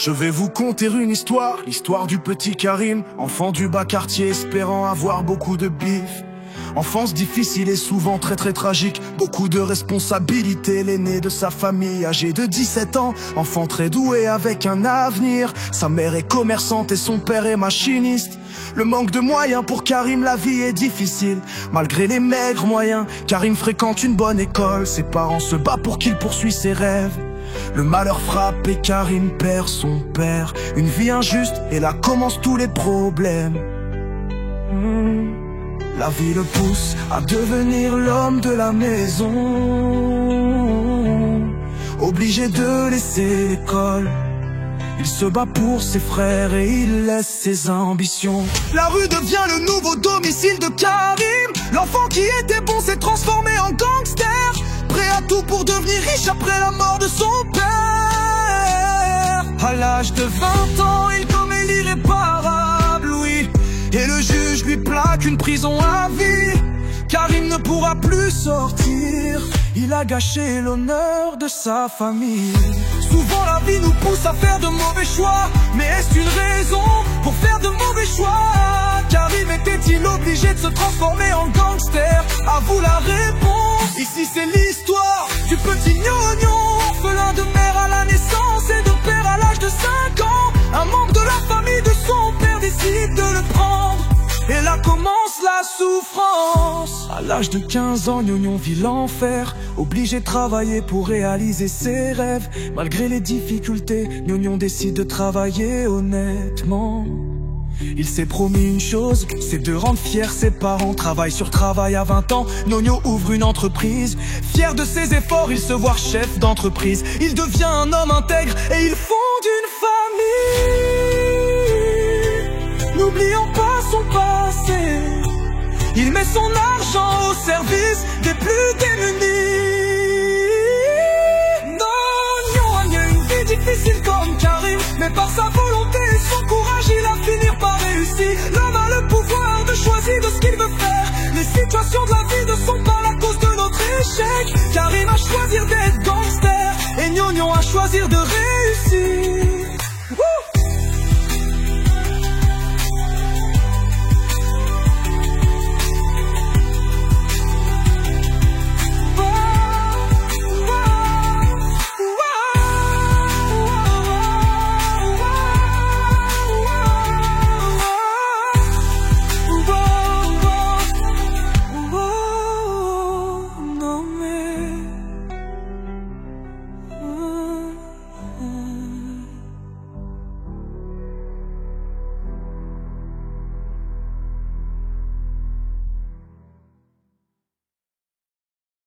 Je vais vous conter une histoire, l'histoire du petit Karim, enfant du bas quartier espérant avoir beaucoup de bif. Enfance difficile et souvent très tragique, beaucoup de responsabilités, l'aîné de sa famille âgé de 17 ans, enfant très doué avec un avenir. Sa mère est commerçante et son père est machiniste. Le manque de moyens pour Karim, la vie est difficile. Malgré les maigres moyens, Karim fréquente une bonne école, ses parents se battent pour qu'il poursuive ses rêves. Le malheur frappe et Karim perd son père. Une vie injuste et là commencent tous les problèmes. La vie le pousse à devenir l'homme de la maison, obligé de laisser l'école. Il se bat pour ses frères et il laisse ses ambitions. La rue devient le nouveau domicile de Karim. L'enfant qui était bon s'est transformé en gangster, prêt à tout pour devenir riche après la mort de son père. À l'âge de 20 ans, il commet l'irréparable, oui, et le juge lui plaque une prison à vie. Karim ne pourra plus sortir, il a gâché l'honneur de sa famille. Souvent la vie nous pousse à faire de mauvais choix, mais est-ce une raison pour faire de mauvais choix? Karim était-il obligé de se transformer en gangster? À vous la réponse. Ici c'est l'histoire du petit gnognon, orphelin de mère à la naissance et de père à l'âge de 5 ans. Un membre de la famille de son père décide de le prendre, et là commence la souffrance. À l'âge de 15 ans, Gnognon vit l'enfer, obligé de travailler pour réaliser ses rêves. Malgré les difficultés, Gnognon décide de travailler honnêtement. Il s'est promis une chose, c'est de rendre fiers ses parents. Travail sur travail à 20 ans, Gnognon ouvre une entreprise. Fier de ses efforts, il se voit chef d'entreprise. Il devient un homme intègre et il fonde une famille. N'oublions pas son passé, il met son argent au service des plus démunis. Gnognon a une vie difficile comme Karim, mais par sa volonté et son courage, il a fini par réussir. L'homme a le pouvoir de choisir de ce qu'il veut faire. Les situations de la vie ne sont pas la cause de notre échec. Karim a choisi d'être gangster et Gnognon a choisi de réussir.